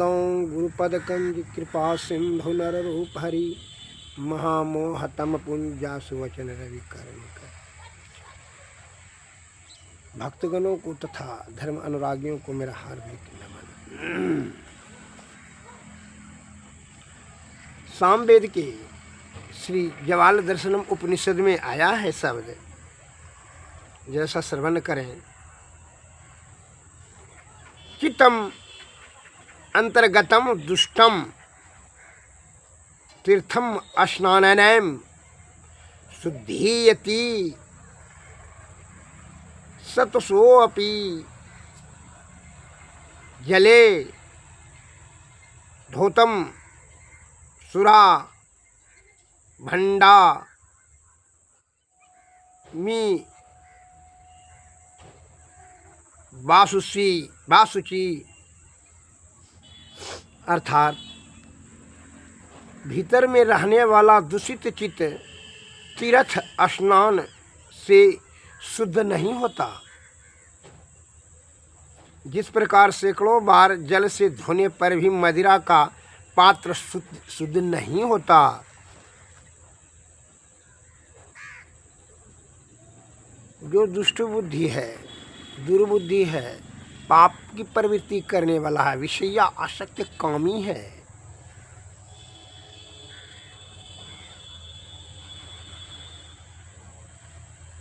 वरदों गुरुपदकंज कृपा सिंधु नर रूप हरि महामोहतम पुंजा सुवचन रवि करण कर। भक्तगणों को तथा धर्म अनुरागियों को मेरा हार्दिक नमन। सामवेद के श्री जवाल दर्शनम उपनिषद में आया है शब्द, जैसा श्रवण करें। चित्तम अंतर्गतम दुष्टम तीर्थम स्नाननैम शुद्धीयति सतसोऽपि जले धोतम सुरा भंडा मी वासुची अर्थात भीतर में रहने वाला दूषित चित्त तीर्थ स्नान से शुद्ध नहीं होता। जिस प्रकार सैकड़ों बार जल से धोने पर भी मदिरा का पात्र शुद्ध नहीं होता, जो दुष्ट बुद्धि है, दुर्बुद्धि है, पाप की प्रवृत्ति करने वाला है, विषया आसक्त कामी है,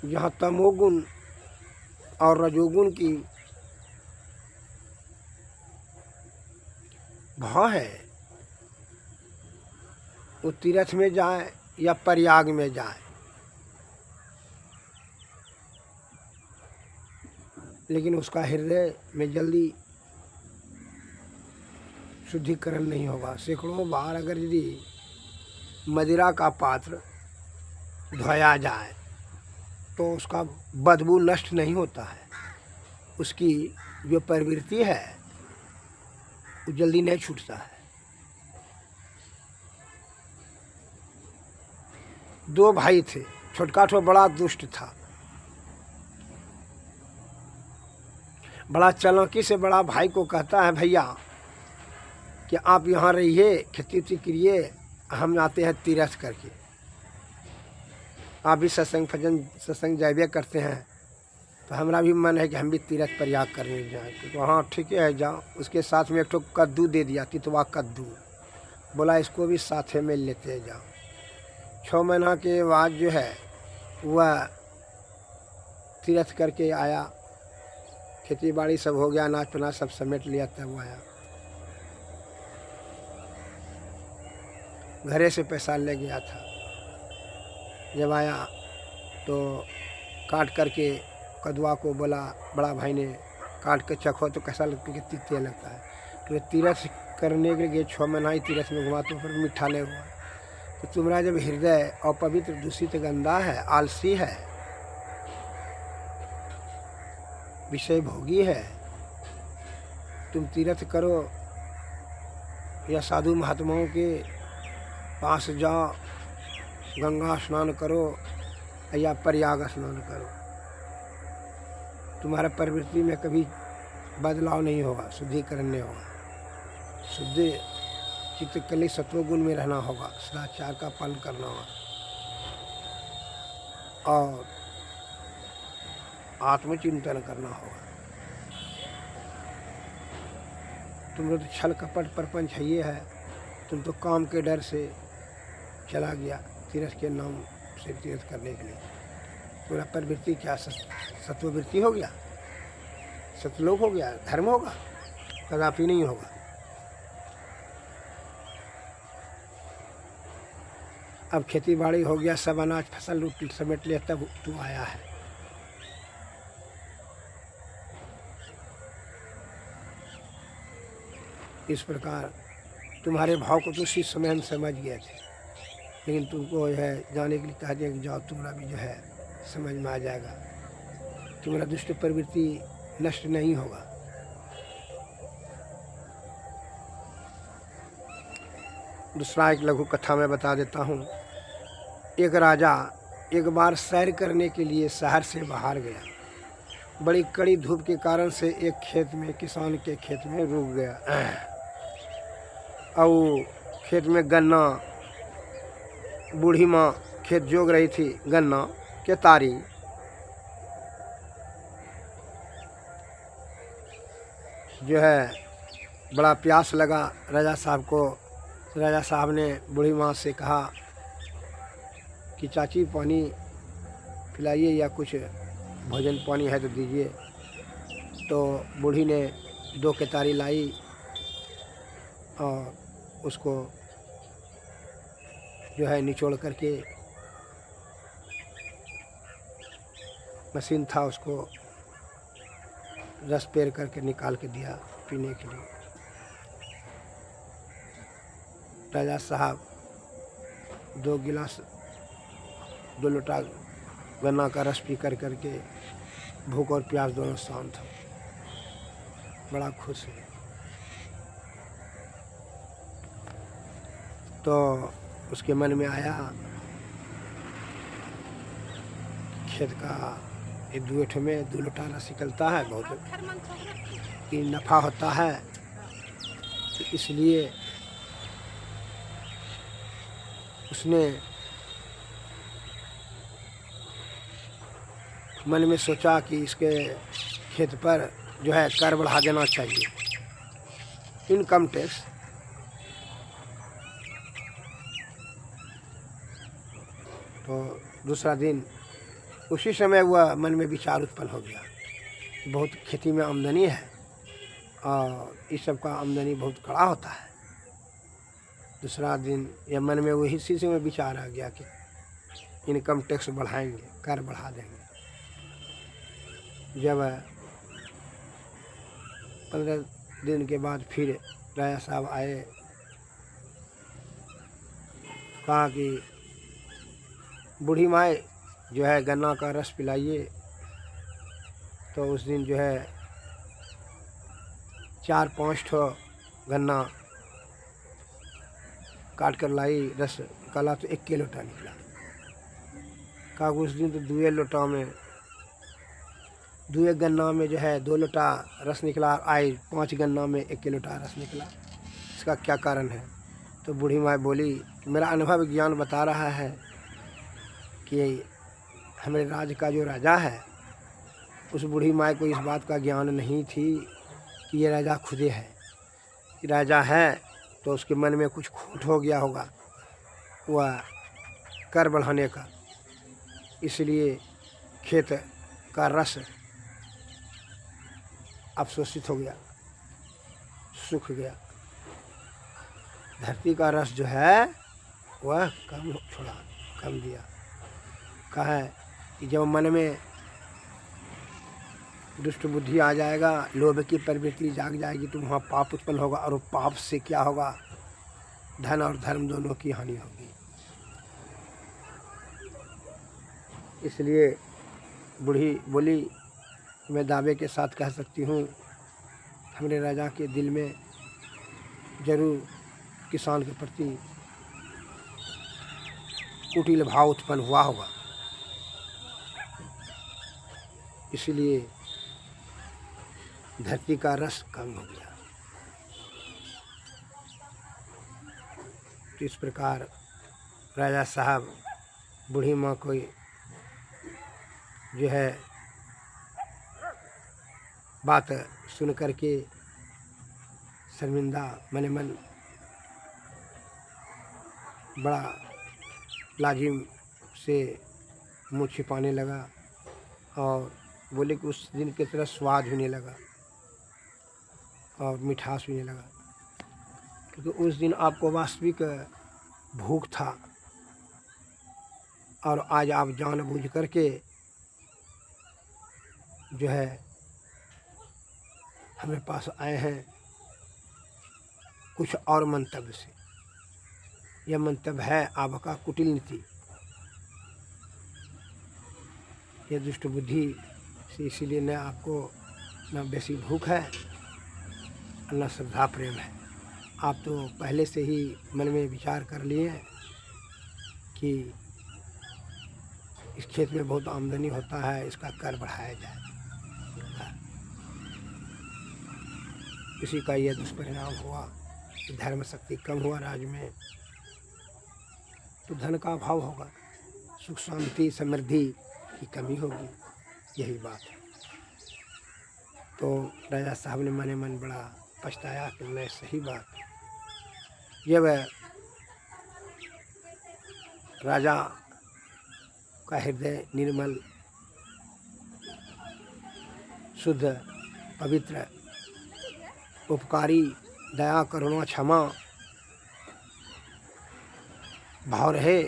जहाँ तमोगुण और रजोगुण की भाव है, वो तीर्थ में जाए या प्रयाग में जाए, लेकिन उसका हृदय में जल्दी शुद्धिकरण नहीं होगा। सैकड़ों बार अगर यदि मदिरा का पात्र धोया जाए तो उसका बदबू नष्ट नहीं होता है, उसकी जो प्रवृत्ति है वो जल्दी नहीं छूटता है। दो भाई थे, छोटका तो बड़ा दुष्ट था, बड़ा चालाकी से बड़ा भाई को कहता है, भैया कि आप यहाँ रहिए, खेती उती करिए, हम आते हैं तीर्थ करके, आप भी सत्संग जाइए करते हैं, तो हमारा भी मन है कि हम भी तीर्थ प्रयाग करने जाएं। तो हाँ ठीक है जाओ। उसके साथ में एक ठो कद्दू दे दिया, तितवा कद्दू, बोला इसको भी साथ में लेते जाओ। 6 महीना के बाद जो है वह तीर्थ करके आया, खेती बाड़ी सब हो गया, अनाज पनाज सब समेट लिया, तब वो आया। घरे से पैसा ले गया था, जब आया तो काट करके कदुआ को बोला, बड़ा भाई ने काट के चखो तो कैसा लगता है, तीते लगता है। तो तीर्थ करने के लिए 6 महीना ही तीर्थ में घुमा, तो फिर मीठा नहीं हुआ। तो तुम्हारा जब हृदय अपवित्र दूषित गंदा है, आलसी है, विषय भोगी है, तुम तीर्थ करो या साधु महात्माओं के पास जाओ, गंगा स्नान करो या प्रयाग स्नान करो, तुम्हारा प्रवृत्ति में कभी बदलाव नहीं होगा, शुद्धिकरण नहीं होगा। शुद्ध चित्त के लिए सत्वगुण में रहना होगा, सदाचार का पालन करना होगा और आत्मचिंतन करना होगा। तुम तो छल कपट प्रपंच है, ये है, तुम तो काम के डर से चला गया तीर्थ के नाम से तीर्थ करने के लिए। पूरा प्रवृत्ति क्या सत्ववृत्ति हो गया, सतलोक हो गया, धर्म होगा? कदापि नहीं होगा। अब खेती बाड़ी हो गया, सब अनाज फसल लूट समेट लिया, तब तू आया है। इस प्रकार तुम्हारे भाव को तो उसी समय हम समझ गए थे, लेकिन तुमको है जाने के लिए कहा जाए कि जाओ, तुम्हारा भी जो है समझ में आ जाएगा, तुम्हारा दुष्ट प्रवृत्ति नष्ट नहीं होगा। दूसरा एक लघु कथा मैं बता देता हूँ। एक राजा एक बार सैर करने के लिए शहर से बाहर गया। बड़ी कड़ी धूप के कारण से एक खेत में, किसान के खेत में रुक गया। और खेत में गन्ना, बूढ़ी माँ खेत जोग रही थी गन्ना के तारी। जो है बड़ा प्यास लगा राजा साहब को। राजा साहब ने बूढ़ी माँ से कहा कि चाची पानी पिलाइए या कुछ भोजन पानी है तो दीजिए। तो बूढ़ी ने 2 केतारी लाई और उसको जो है निचोड़ करके, मशीन था उसको रस पेर करके निकाल के दिया पीने के लिए। राजा साहब 2 गिलास 2 लोटा गन्ना का रस पी करके भूख और प्यास दोनों शांत हो, बड़ा खुश है। तो उसके मन में आया खेत का एक 2 एठो में 2 लोटा रस निकलता है, बहुत ही नफ़ा होता है। तो इसलिए उसने मन में सोचा कि इसके खेत पर जो है कर बढ़ा देना चाहिए, इनकम टैक्स। तो दूसरा दिन उसी समय वह मन में विचार उत्पन्न हो गया, बहुत खेती में आमदनी है और इस सब का आमदनी बहुत कड़ा होता है। दूसरा दिन या मन में वही इसी में विचार आ गया कि इनकम टैक्स बढ़ाएंगे, कर बढ़ा देंगे। जब 15 दिन के बाद फिर राजा साहब आए, कहा कि बूढ़ी माँ जो है गन्ना का रस पिलाइए। तो उस दिन जो है 4-5 ठो गन्ना काट कर लाई, रस निकाला तो 1 लोटा निकला। कहा उस दिन तो 2 लोटा में 2 गन्ना में जो है 2 लोटा रस निकला, आज 5 गन्ना में 1 लोटा रस निकला, इसका क्या कारण है? तो बूढ़ी माँ बोली, मेरा अनुभव ज्ञान बता रहा है कि हमारे राज्य का जो राजा है, उस बूढ़ी माँ को इस बात का ज्ञान नहीं थी कि ये राजा खुदे है। राजा है तो उसके मन में कुछ खोट हो गया होगा वह कर बढ़ाने का, इसलिए खेत का रस अवशोषित हो गया, सूख गया। धरती का रस जो है वह कम दिया। कहा है कि जब मन में दुष्ट बुद्धि आ जाएगा, लोभ की प्रवृत्ति जाग जाएगी, तो वहाँ पाप उत्पन्न होगा और पाप से क्या होगा? धन और धर्म दोनों की हानि होगी। इसलिए बूढ़ी बोली, मैं दावे के साथ कह सकती हूँ हमारे राजा के दिल में जरूर किसान के प्रति कुटिल भाव उत्पन्न हुआ होगा, इसलिए धरती का रस कम हो गया। तो इस प्रकार राजा साहब बूढ़ी माँ को जो है बात सुन करके शर्मिंदा मने मन बड़ा लाजिम से मुँह छिपाने लगा और बोले कि उस दिन की तरह स्वाद होने लगा और मिठास होने लगा, क्योंकि उस दिन आपको वास्तविक भूख था और आज आप जानबूझ करके जो है हमारे पास आए हैं कुछ और मंतव्य से। यह मंतव्य है आपका कुटिल नीति, यह दुष्ट बुद्धि से, इसीलिए न आपको न बेसी भूख है न श्रद्धा प्रेम है। आप तो पहले से ही मन में विचार कर लिए कि इस खेत में बहुत आमदनी होता है, इसका कर बढ़ाया जाए। इसी का यह दुष्परिणाम हुआ धर्म शक्ति कम हुआ राज्य में तो धन का अभाव होगा, सुख शांति समृद्धि की कमी होगी, यही बात है। तो राजा साहब ने मने मन बड़ा पछताया कि मैं सही बात। जब राजा का हृदय निर्मल शुद्ध पवित्र उपकारी दया करुणा क्षमा भाव रहे,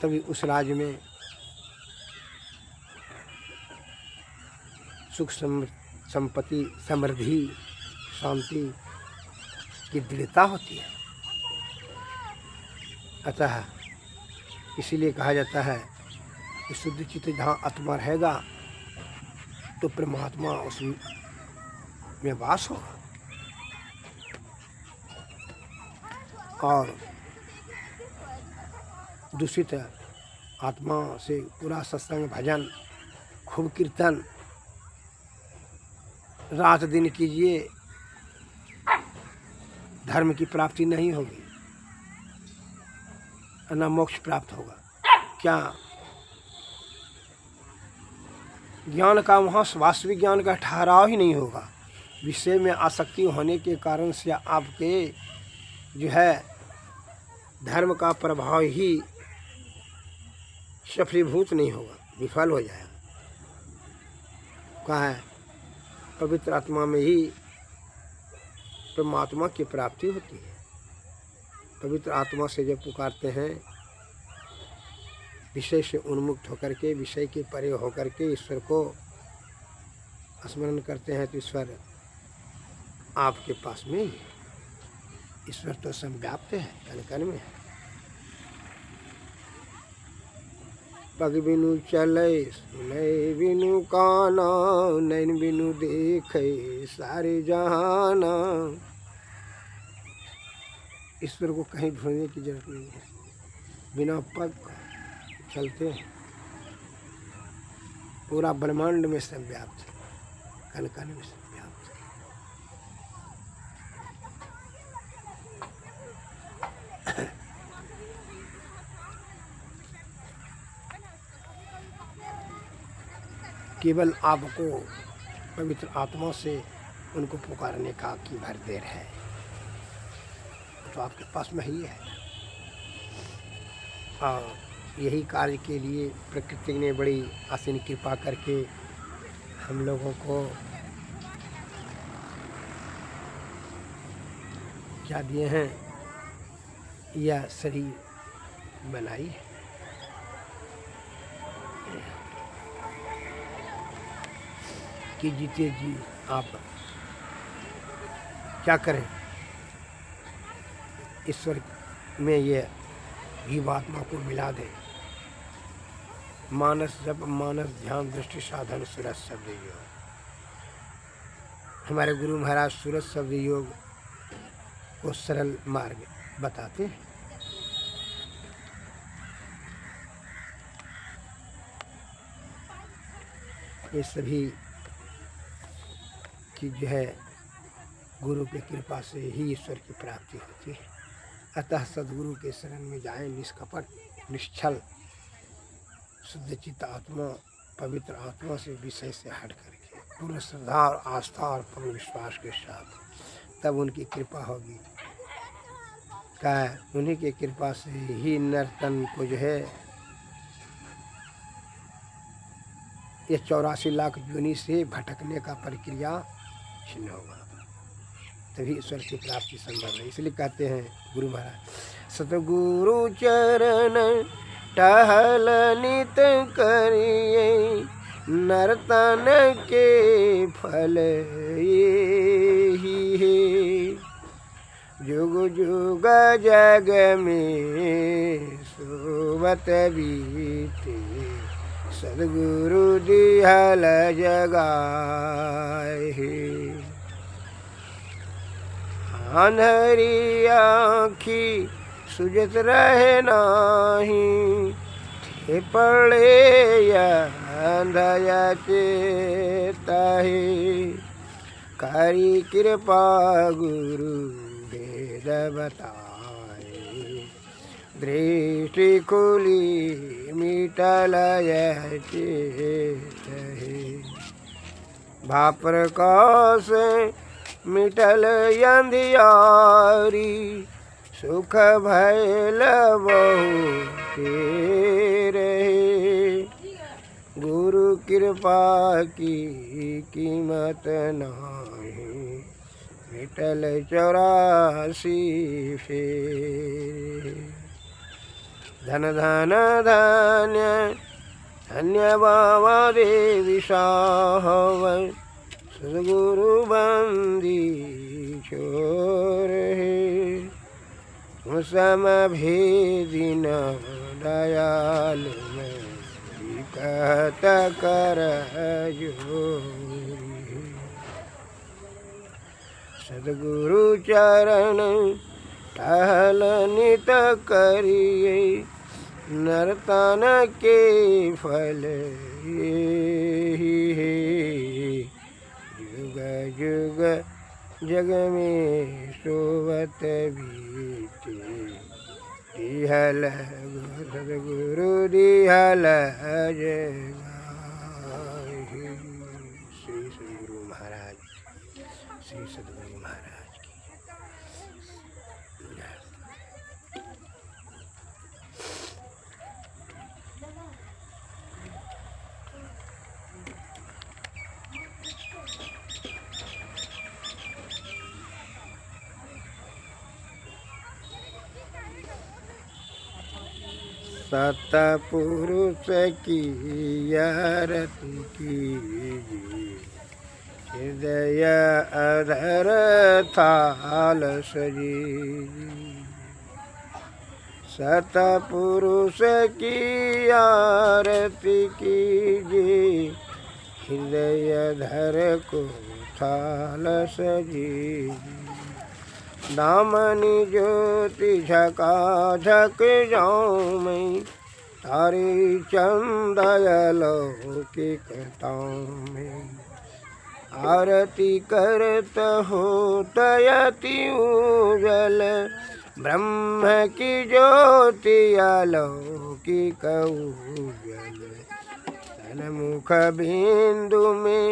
तभी उस राज्य में सुख संपत्ति समृद्धि शांति की दृढ़ता होती है। अतः इसीलिए कहा जाता है कि शुद्ध चित्त जहाँ आत्मा रहेगा तो परमात्मा उसमें वास होगा। और दूषित आत्मा से पूरा सत्संग भजन खूब कीर्तन रात दिन कीजिए, धर्म की प्राप्ति नहीं होगी, न मोक्ष प्राप्त होगा। क्या ज्ञान का वहाँ वास्तविक ज्ञान का ठहराव ही नहीं होगा। विषय में आसक्ति होने के कारण से आपके जो है धर्म का प्रभाव ही सफलीभूत नहीं होगा, विफल हो जाएगा। कहा है पवित्र आत्मा में ही परमात्मा की प्राप्ति होती है। पवित्र आत्मा से जब पुकारते हैं, विषय से उन्मुक्त होकर के, विषय के परे होकर के ईश्वर को स्मरण करते हैं, तो ईश्वर आपके पास में ही। ईश्वर तो संव्याप्त है, कण कण में है। पग बिनु चले सुने बिनु काना, नैन बिनु देखे सारे जहाना। ईश्वर को कहीं ढूंढने की जरूरत नहीं है, बिना पग चलते हैं। पूरा ब्रह्मांड में संव्याप्त है, कण कण में संव्याप्त है। केवल आपको पवित्र आत्मा से उनको पुकारने का की भर देर है, तो आपके पास में ही है। और यही कार्य के लिए प्रकृति ने बड़ी असीम कृपा करके हम लोगों को क्या दिए हैं, यह शरीर बनाई है। कि जीते जी आप क्या करें, ईश्वर में ये जीवात्मा को मिला दे। मानस जप मानस ध्यान दृष्टि साधन सूरज शब्द योग। हमारे गुरु महाराज सूरज शब्द योग को सरल मार्ग बताते हैं। ये सभी की जो है गुरु की कृपा से ही ईश्वर की प्राप्ति होती है। अतः सद्गुरु के शरण में जाएं, निष्कपट निश्चल शुद्ध चित्त आत्मा पवित्र आत्मा से विषय से हट करके पूर्ण श्रद्धा और आस्था और पूर्ण विश्वास के साथ, तब उनकी कृपा होगी। क्या उन्हीं की कृपा से ही नर्तन को जो है ये 84 लाख योनि से भटकने का प्रक्रिया छिन्न होगा, तभी ईश्वर की प्राप्ति संभव है। इसलिए कहते हैं गुरु महाराज, सतगुरु चरण टहल नित करिए, नर्तन के फल यही है। जुग जुग जग में सोवत बीते, सद्गुरु दिहल जगाए। अंधरी आँखी सुजत रहे नाही, थे पड़े अंधया चेताहे। करी कृपा गुरु भेद बताए। दृष्टि खुली मिटल यह चेत है, भाप प्रकाश मिटल अंधियारी, सुख भैल बहुत रहे। गुरु कृपा की कीमत नाही, मिटल 84 फेर। धन धन धन्य धन्य बाबा देवी साहब, सद्गुरु बंदी छोर है। तुम सम भेदी न दयाल में, कहत कर जोरी। सद्गुरु चरण टहल नित करिए, नर्तन के फल यही है। जुग जुग जग में सोवत बीते, दिहल सद्गुरु दिहल जगाए। श्री सद्गुरु महाराज, श्री सद्गुरु महाराज की जय। सतपुरुष की आरती कीजिए, हृदय अधर थाल सजीजिए। सतपुरुष की आरती कीजिए, हृदय धर को थाल सजीजिए। दामनी ज्योति झकाझक जाऊं मैं, तारी चंदय लौकिकताओं में। आरती करत हो तयति उजल, ब्रह्म की ज्योति अलौकिक उजल। सन्मुख बिंदु में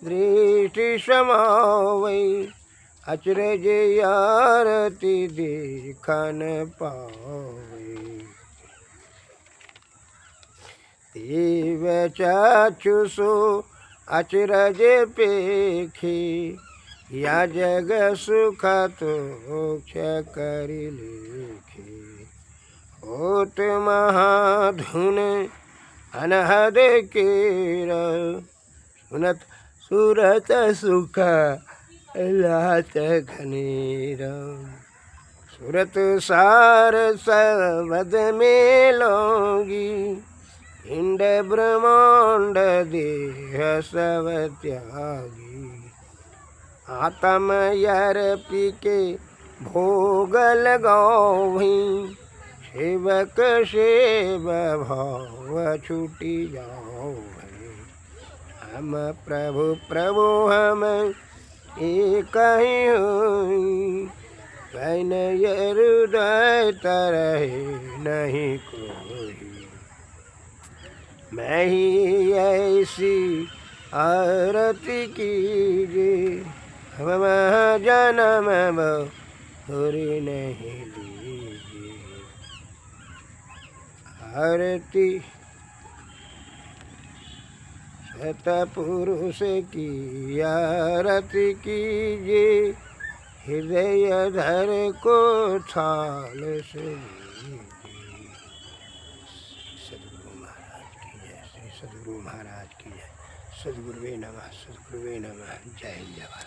दृष्टि समावै, अचरज आरती देखन पावे। देव चाक्षुषो अचरज पेखे, या जग सुख तोक्ष करि लेखे। होत महाधुन अनहद केर, सुनत सुरत सुख लात घनेर। सुरत सार सबद में लौंगी, इंड ब्रह्मांड देह सब त्यागी। आत्म अर्पी के भोग लगावहीं, सेवक सेव भाव छूटी जाओ। हम प्रभु प्रभु हम एक ही होई, कैन हृदय तरह नहीं कोई। मैं ही ऐसी आरती कीजिए, हम जन्म बहुरी नहीं लीजिए। आरती सतपुरुष की आरती कीजिए, हृदय धर को थाल से। सद्गुरु महाराज की जय, श्री सद्गुरु महाराज की जय। सद्गुरुवे नमः, सद्गुरुवे नमः। जय जवाहर।